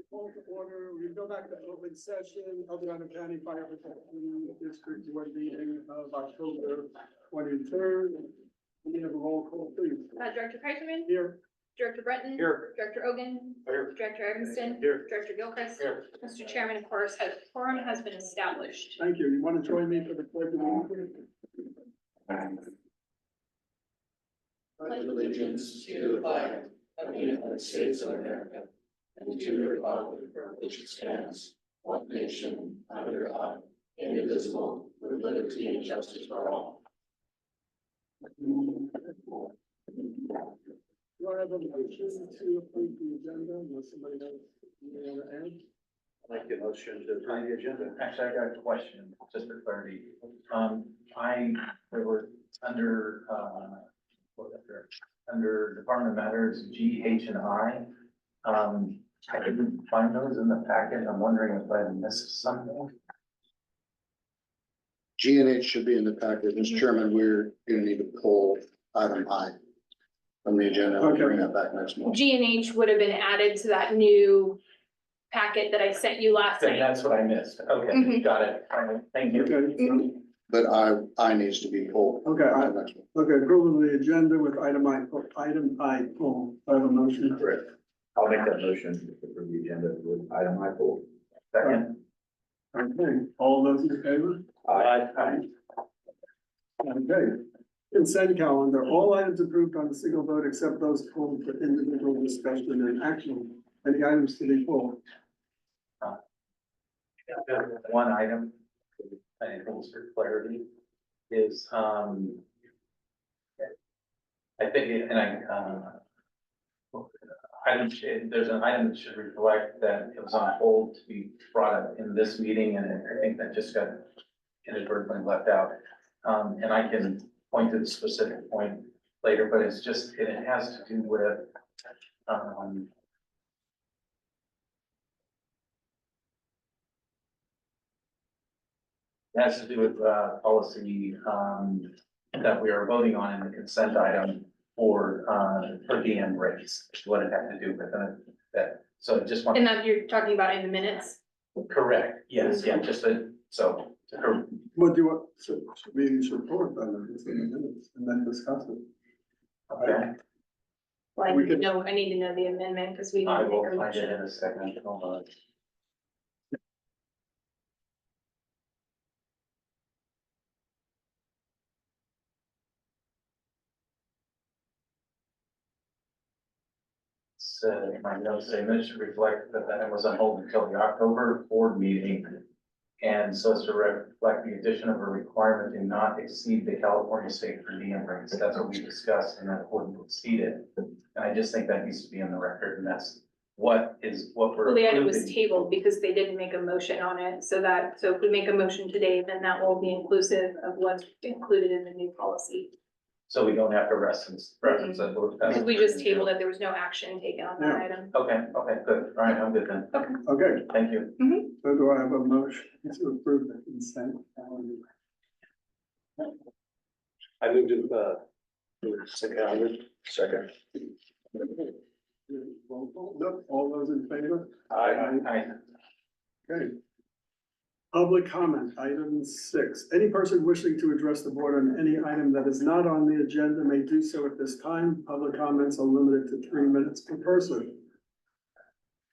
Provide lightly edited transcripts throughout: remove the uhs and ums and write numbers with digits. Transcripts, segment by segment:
Call to order, we go back to open session of the Otter County Fire Protection District Board meeting of October 23rd. We have a roll call, please. Director Kreisman, Here. Director Breton. Here. Director Ogen. Here. Director Evanston. Here. Director Gilchrist. Here. Mr. Chairman, of course, quorum has been established. Thank you. You want to join me for the pledge of allegiance? Pledge allegiance to the flag of the United States of America and to the republic for which it stands, one nation, under God, indivisible, with liberty and justice for all. Do I have a motion to approve the agenda unless somebody else want to add? Make the motion to approve the agenda. Actually, I got a question, just for clarity. We were under, under Department Matters, G, H, and I. I didn't find those in the packet. I'm wondering if I missed something. G and H should be in the packet. Mr. Chairman, we're gonna need to pull item I from the agenda. We'll bring that back next month. G and H would have been added to that new packet that I sent you last Then night. that's what I missed. Okay, Mhm. got it. All right, thank you. Okay, But I needs to be pulled. okay, until next month. okay, approval of the agenda with item I pull. I have a motion. Correct. I'll make that motion to approve the agenda with item I pulled. Second. Okay, all those in favor? Aye. Okay. Consent calendar, all items approved on a single vote except those pulled for individual discussion and action. Any items to be pulled? One item, I think it's for clarity, is, I think, there's an item that should reflect that it was on hold to be brought up in this meeting, and I think that just got inadvertently left out. And I can point to the specific point later, but it's just, it has to do with, it has to do with, policy, that we are voting on in the consent item for per diem rates, is what it had to do with that. So just want, And that you're talking about in the minutes? correct, yes, yeah, just so. What do you want, so we should report on it in minutes and then discuss it. Okay, Well, I We need to could- know, I need to know the amendment because we. I didn't will make a find it motion. in a second, hold on. So my notes say minutes should reflect that it was on hold until the October board meeting. And so as to reflect the addition of a requirement to not exceed the California state per diem rates. That's what we discussed and that wouldn't exceed it. And I just think that needs to be on the record, and that's what we're. Well, the item was approving. tabled because they didn't make a motion on it, so if we make a motion today, then that will be inclusive of what's included in the new policy. So we don't have to reference it. Because we just tabled it, there was no action taken on that Yeah. item. Okay, good. All right, I'm good then. Okay, Thank you. so do I have a motion to approve the consent calendar? I moved to, second. Roll call. Nope. All those in favor? Aye. Okay. Public comment, item 6. Any person wishing to address the board on any item that is not on the agenda may do so at this time. Public comments are limited to 3 minutes per person.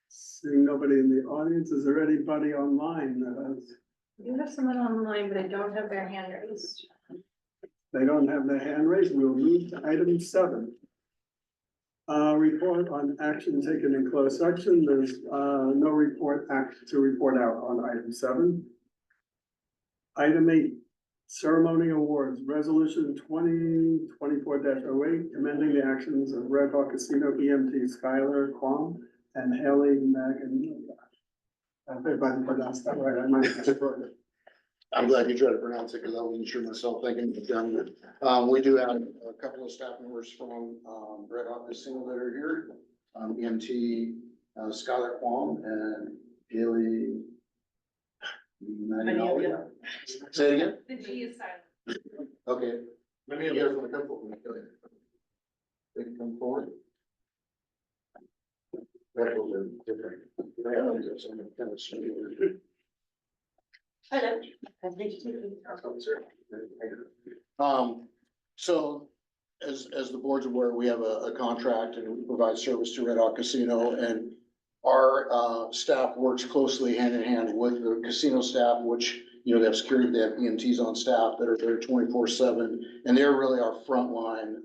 Seeing nobody in the audience, is there anybody online that has, You have someone online, but I don't have their hand raised. they don't have their hand raised? We'll move to item 7. Report on action taken in closed section. There's no to report out on item 7. Item 8, ceremony awards, resolution 2024-08, amending the actions of Red Hawk Casino EMT Skylar Kwong and Haley Magan. I think I pronounced that right. I might have destroyed it. I'm glad you tried to pronounce it because I wasn't sure myself thinking of it. We do have a couple of staff members from Red Hawk Casino that are here. EMT Skylar Kwong and Haley. Say it again? The G is silent. Okay. Let me hear from a couple. They can come forward. That will be different. Yeah, it's on the kind of similar. So as the board's aware, we have a contract and we provide service to Red Hawk Casino, and our staff works closely hand in hand with the casino staff, which, you know, they have security, they have EMTs on staff that are there 24/7, and they're really our frontline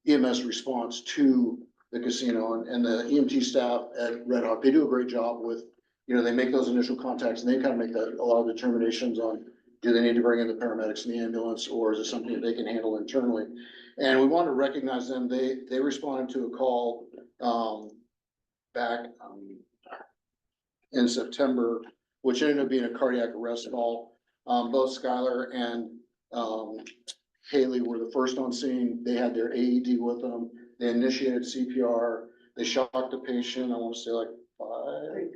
EMS response to the casino, and the EMT staff at Red Hawk, they do a great job with, you know, they make those initial contacts and they kind of make a lot of determinations on, do they need to bring in the paramedics and the ambulance, or is it something that they can handle internally? And we want to recognize them. They responded to a call, back, in September, which ended up being a cardiac arrest call. Both Skylar and, Haley were the first on scene. They had their AED with them. They initiated CPR. They shocked the patient, I want to say like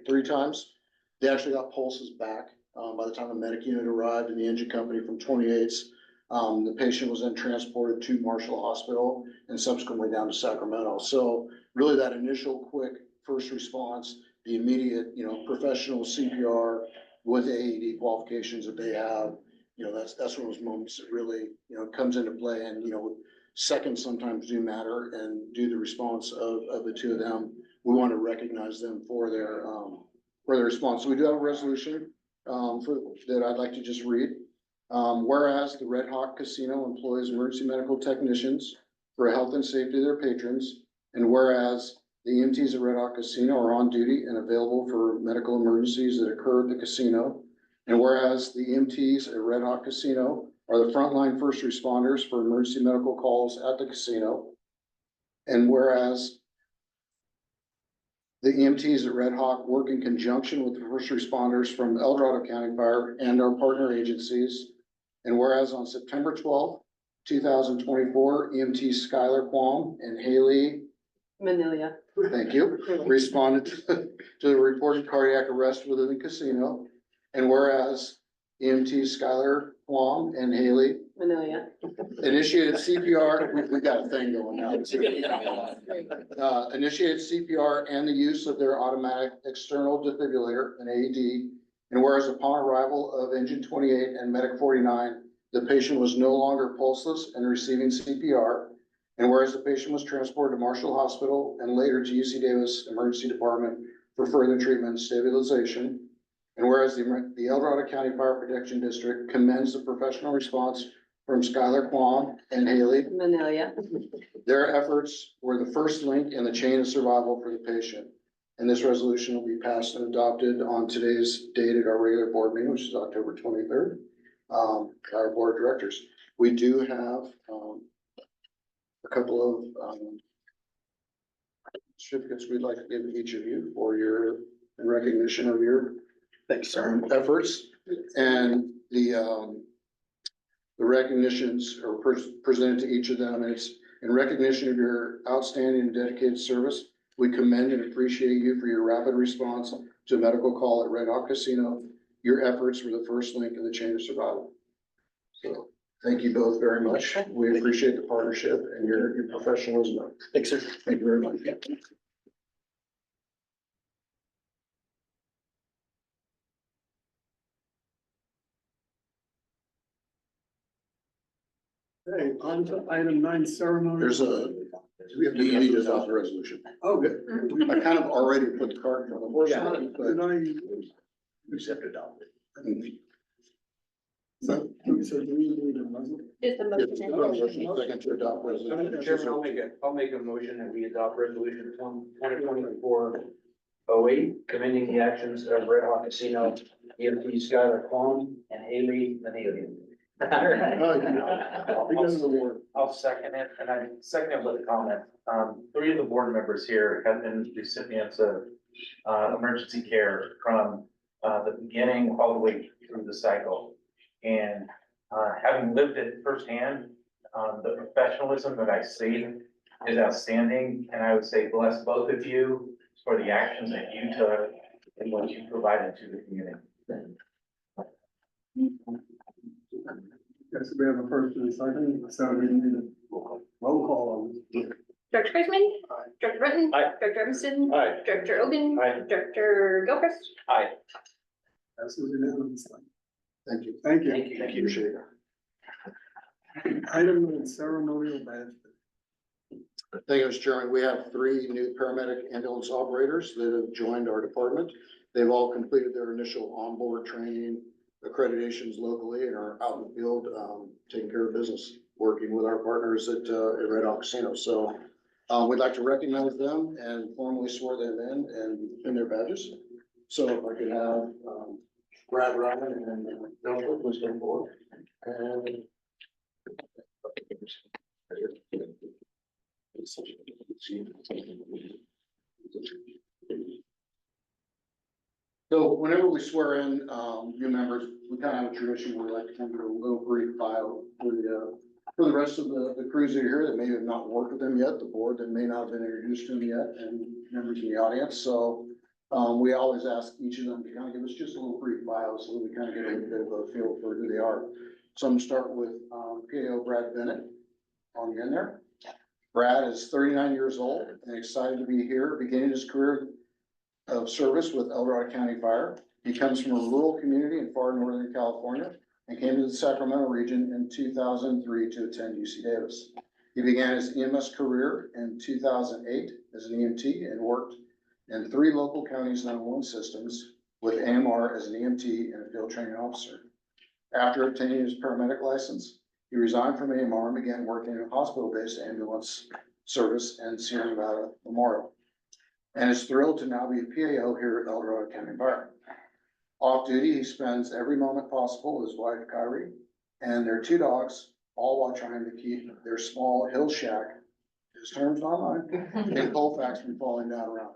three times. They actually got pulses back, by the time the medic unit arrived and the engine company from 28's. The patient was then transported to Marshall Hospital and subsequently down to Sacramento. So really that initial quick first response, the immediate, you know, professional CPR with AED qualifications that they have, you know, that's one of those moments that really, you know, comes into play. And, you know, seconds sometimes do matter, and do the response of the two of them. We want to recognize them for their response. So we do have a resolution, that I'd like to just read. Whereas the Red Hawk Casino employs emergency medical technicians for health and safety of their patrons, and whereas the EMTs at Red Hawk Casino are on duty and available for medical emergencies that occur at the casino, and whereas the EMTs at Red Hawk Casino are the frontline first responders for emergency medical calls at the casino, and whereas the EMTs at Red Hawk work in conjunction with the first responders from El Dorado County Fire and our partner agencies. And whereas on September 12th, 2024, EMT Skylar Quam and Haley Manilia. thank you, responded to the reported cardiac arrest within the casino. And whereas EMT Skylar Quam and Haley Manilia. initiated CPR, we got a thing going now. Initiated CPR and the use of their automatic external defibrillator, an AED. And whereas upon arrival of engine 28 and medic 49, the patient was no longer pulseless and receiving CPR. And whereas the patient was transported to Marshall Hospital and later to UC Davis Emergency Department for further treatment and stabilization. And whereas the El Dorado County Fire Protection District commends the professional response from Skylar Quam and Haley. Manilia. Their efforts were the first link in the chain of survival for the patient. And this resolution will be passed and adopted on today's date at our regular board meeting, which is October 23rd. Our board of directors. We do have, a couple of, certificates we'd like to give each of you for your, in recognition of your efforts. And the recognitions are presented to each of them, and it's in recognition of your outstanding and dedicated service. We commend and appreciate you for your rapid response to a medical call at Red Hawk Casino. Your efforts were the first link in the chain of survival. So thank you both very much. We appreciate the partnership and your professionalism. Thanks, sir. Thank you very much. Okay, on to item 9, ceremony. There's you need to adopt the resolution. Oh, good. I kind of already put the card in the horse on it, Did but I, Accept adopted. so do we need a resolution? Just a motion. second to adopt resolution. Chairman, I'll make a motion that we adopt resolution 2024-08, commending the actions of Red Hawk Casino, EMT Skylar Quam and Haley Manilia. I'll second it, and I second it with a comment. 3 of the board members here have been recipients of emergency care from the beginning all the way through the cycle. And having lived it firsthand, the professionalism that I see is outstanding. And I would say bless both of you for the actions that you took and what you provided to the community. Yes, we have a first and a second, so we need a roll call on this. Director Chrisman. Aye. Director Britton. Aye. Director Emerson. Aye. Director Ogen. Aye. Director Gilchrist. Aye. Passes unanimously. Thank you. Thank you. Thank you. Appreciate it. Item nine, ceremonial badge. Thank you, Mr. Chairman. We have three new paramedic ambulance operators that have joined our department. They've all completed their initial onboard training, accreditations locally, and are out in the field, taking care of business, working with our partners at Red Hawk Casino. So, we'd like to recognize them and formally swear them in and their badges. So if I could have, Brad Ryan and Delta, please come forward. And so whenever we swear in, new members, we kind of have a tradition where we like to come to a little brief bio for the rest of the crews that are here that may have not worked with them yet, the board that may not have been introduced to them yet, and members in the audience. So we always ask each of them to kind of give us just a little brief bio so that we kind of get a little bit of a feel for who they are. So I'm gonna start with PAO Brad Bennett on the end there. Brad is 39 years old and excited to be here, beginning his career of service with El Dorado County Fire. He comes from a rural community in far northern California and came to the Sacramento region in 2003 to attend UC Davis. He began his EMS career in 2008 as an EMT and worked in 3 local counties 911 systems with AMR as an EMT and a field training officer. After obtaining his paramedic license, he resigned from AMR and began working in a hospital-based ambulance service in Sierra Nevada Memorial, and is thrilled to now be a PAO here at El Dorado County Fire. Off duty, he spends every moment possible with his wife Kyrie and their 2 dogs, all while trying to keep their small hill shack, his terms not mine, in Colfax from falling down around.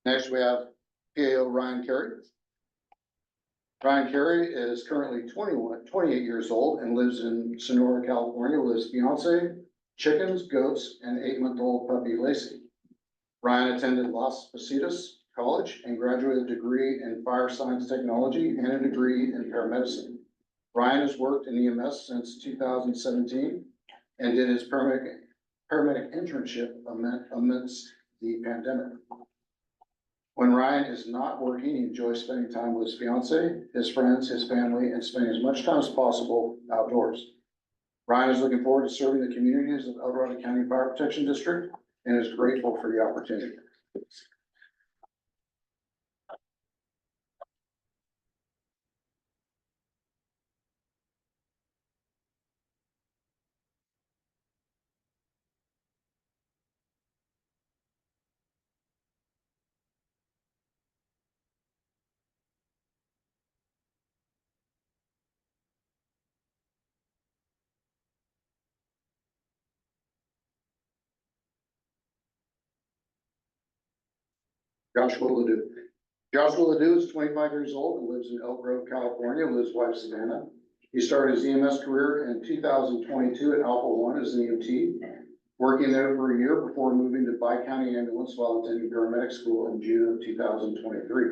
Next, we have PAO Ryan Carey. Ryan Carey is currently 28 years old and lives in Sonora, California with his fiance, chickens, goats, and 8-month-old puppy Lacey. Ryan attended Las Positas College and graduated a degree in fire science technology and a degree in paramedicine. Ryan has worked in EMS since 2017 and did his paramedic internship amidst the pandemic. When Ryan is not working, he enjoys spending time with his fiance, his friends, his family, and spending as much time as possible outdoors. Ryan is looking forward to serving the communities of El Dorado County Fire Protection District and is grateful for the opportunity. Joshua Ledoux. Joshua Ledoux is 25 years old and lives in Elk Grove, California with his wife Savannah. He started his EMS career in 2022 at Alpha One as an EMT, working there for a year before moving to Bi-County Ambulance while attending paramedic school in June of 2023.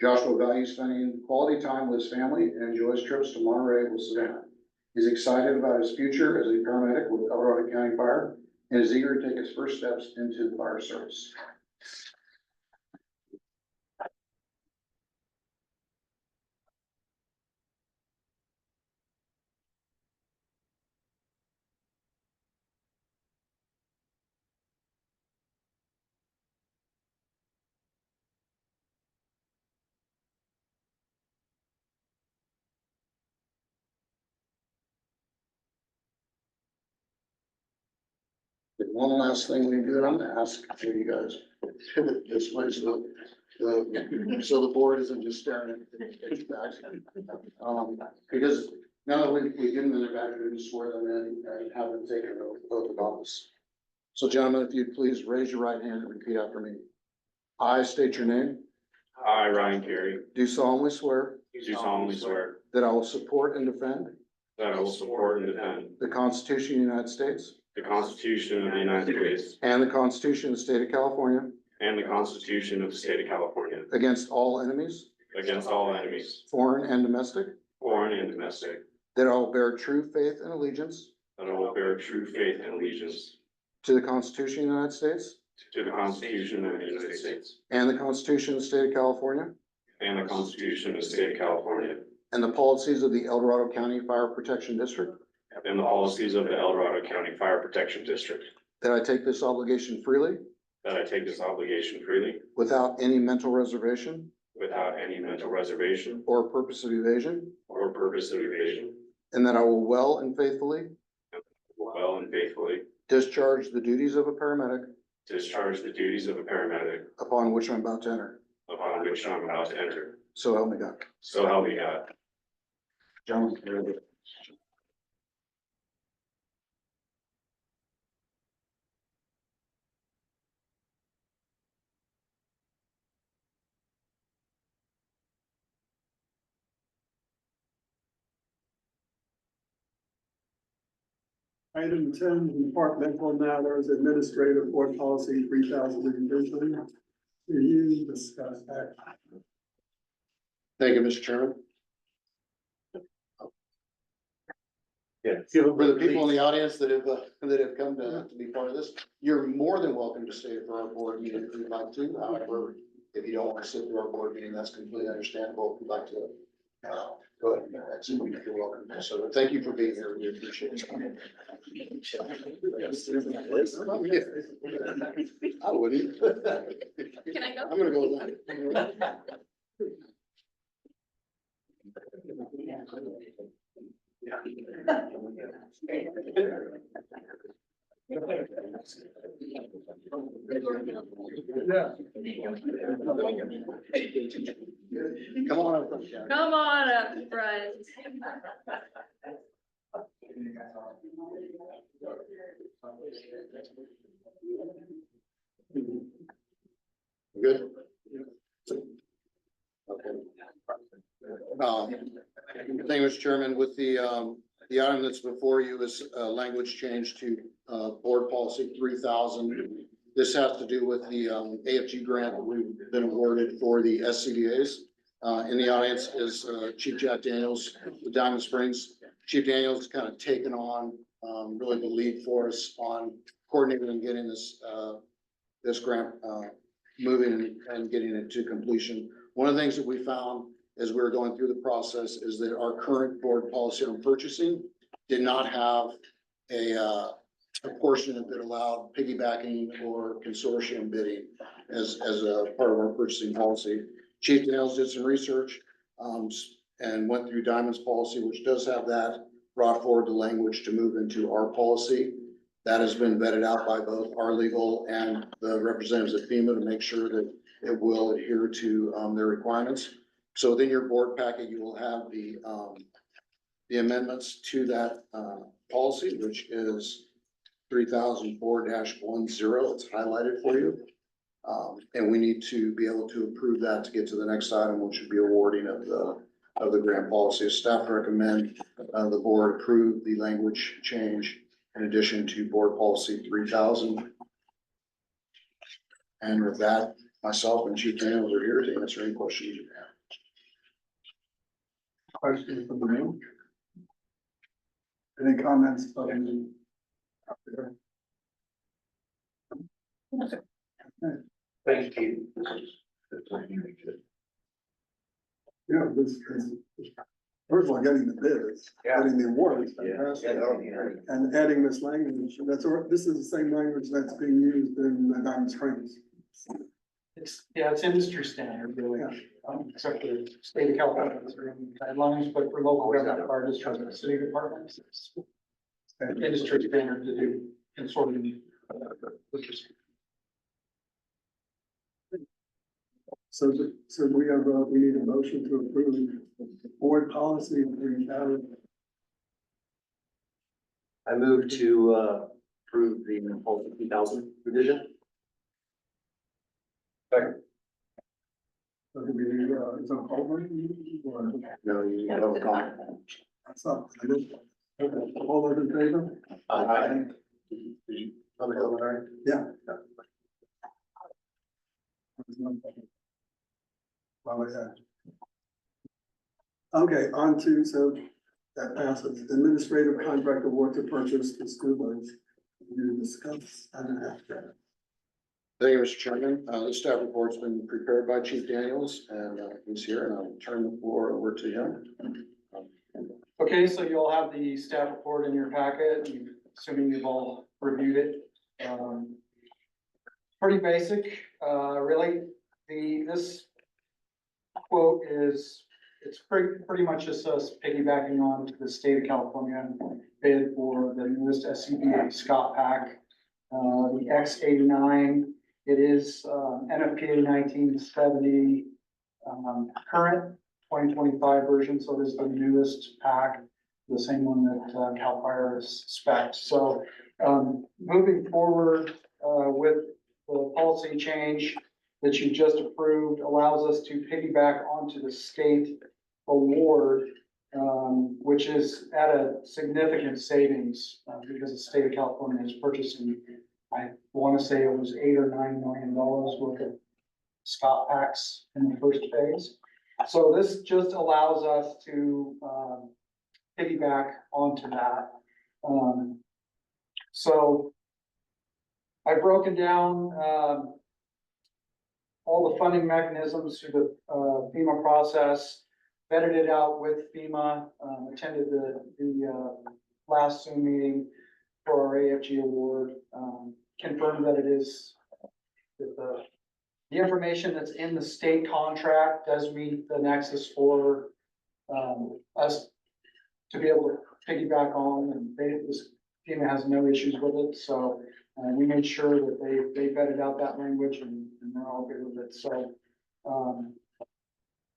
Joshua values spending quality time with his family and enjoys trips to Monterey with Savannah. He's excited about his future as a paramedic with El Dorado County Fire and is eager to take his first steps into the fire service. One last thing we do, I'm gonna ask for you guys to display so the board isn't just staring at the back. Because now that we've given them their badge, we just swear them in and have them take an oath of office. So gentlemen, if you'd please raise your right hand and repeat after me. I state your name, I, Ryan Carey, do solemnly swear do solemnly swear that I will support and defend that I will support and defend the Constitution of the United States the Constitution of the United States and the Constitution of the State of California and the Constitution of the State of California against all enemies, against all enemies, foreign and domestic, foreign and domestic, that I will bear true faith and allegiance that I will bear true faith and allegiance to the Constitution of the United States to the Constitution of the United States and the Constitution of the State of California and the Constitution of the State of California and the policies of the El Dorado County Fire Protection District, and the policies of the El Dorado County Fire Protection District, that I take this obligation freely that I take this obligation freely without any mental reservation without any mental reservation or purpose of evasion, or purpose of evasion, and that I will well and faithfully well and faithfully discharge the duties of a paramedic discharge the duties of a paramedic upon which I'm about to enter. upon which I'm about to enter. So help me God. So help me God. Gentlemen. Item 10, departmental matters, administrative board policy 3000 revision. Review, discuss, act. Thank you, Mr. Chairman. Yeah. For the people in the audience that have come to be part of this, you're more than welcome to stay for our board meeting if you'd like to. However, if you don't want to sit through our board meeting, that's completely understandable. If you'd like to, go ahead. You're welcome. So thank you for being here. We appreciate it. I wouldn't. Can I go? I'm gonna go with that. Come on up. Come on up front. Good. Okay. Thank you, Mr. Chairman. With the item that's before you is language change to board policy 3000. This has to do with the AFG grant that we've been awarded for the SCBA's. In the audience is Chief Jack Daniels with Diamond Springs. Chief Daniels kind of taken on really the lead for us on coordinating and getting this grant moving and getting it to completion. One of the things that we found as we were going through the process is that our current board policy on purchasing did not have a portion that allowed piggybacking or consortium bidding as a part of our purchasing policy. Chief Daniels did some research and went through Diamond's policy, which does have that, brought forward the language to move into our policy. That has been vetted out by both our legal and the representatives of FEMA to make sure that it will adhere to their requirements. So within your board packet, you will have the amendments to that policy, which is 3004-10. It's highlighted for you. And we need to be able to approve that to get to the next item, which would be awarding of the grant policy. Staff recommend the board approve the language change in addition to board policy 3000. And with that, myself and Chief Daniels are here to answer any questions you have. Questions from the room? Any comments? Thank you, Yeah, this is, first of all, getting the bids, Yeah. getting the award is Yeah. fantastic. And adding this language, this is the same language that's being used in the Diamond Springs. It's industry standard, really, except for the state of California's guidelines, but for local government fire districts and city departments, it's industry standard to do consortium. Purchasing. So we have, we need a motion to approve board policy 3000. I move to approve the whole 50,000 revision. So it'll be, is it a public meeting or? No, you have a comment. That's not. Okay, all those in favor? Did you have a comment, Aaron? Yeah. Well, yeah. Okay, on to, so that passes, administrative contract award to purchase the school bus. You discuss and after. Thank you, Mr. Chairman. The staff report's been prepared by Chief Daniels, and he's here, and I'll turn the floor over to him. Okay, so you all have the staff report in your packet, assuming you've all reviewed it. Pretty basic, really. This quote is, it's pretty much just us piggybacking on to the state of California bid for the newest SCBA Scott Pack. The X89, it is NFPA 1970 current 2025 version, so it is the newest pack, the same one that CAL FIRE is spec'd. So moving forward with the policy change that you just approved allows us to piggyback onto the state award, which is at a significant savings because the state of California is purchasing, I want to say it was $8 or $9 million worth of Scott packs in the first phase. So this just allows us to piggyback onto that. So I've broken down all the funding mechanisms through the FEMA process, vetted it out with FEMA, attended the last Zoom meeting for our AFG award, confirmed that it is that the information that's in the state contract does meet the nexus for us to be able to piggyback on, and FEMA has no issues with it, so we made sure that they vetted out that language and they're all good with it, so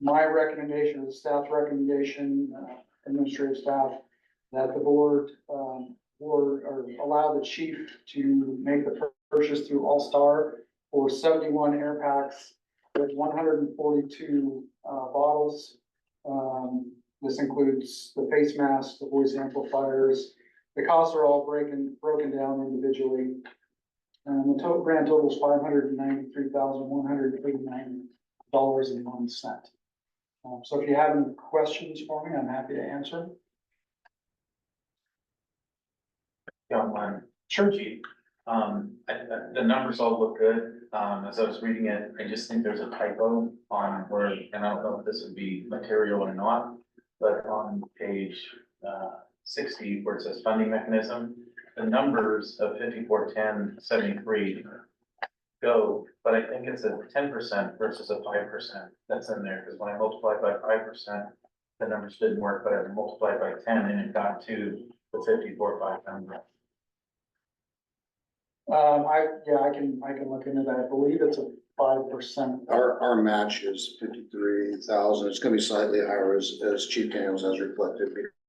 my recommendation, the staff's recommendation, administrative staff, that the board or allow the chief to make the purchase through All-Star for 71 air packs with 142 bottles. This includes the face masks, the voice amplifiers. The costs are all broken down individually. And the total grand total is $593,189.01. So if you have any questions for me, I'm happy to answer. Yeah, mine. Sure. Chief. The numbers all look good. As I was reading it, I just think there's a typo on where, and I don't know if this would be material or not, but on page 60 where it says funding mechanism, the numbers of 541073 go, but I think it's a 10% versus a 5% that's in there, because when I multiplied by 5%, the numbers didn't work, but I multiplied by 10 and it got to the 54,500. I can look into that. I believe it's a 5%. Our match is 53,000. It's gonna be slightly higher as Chief Daniels has reflected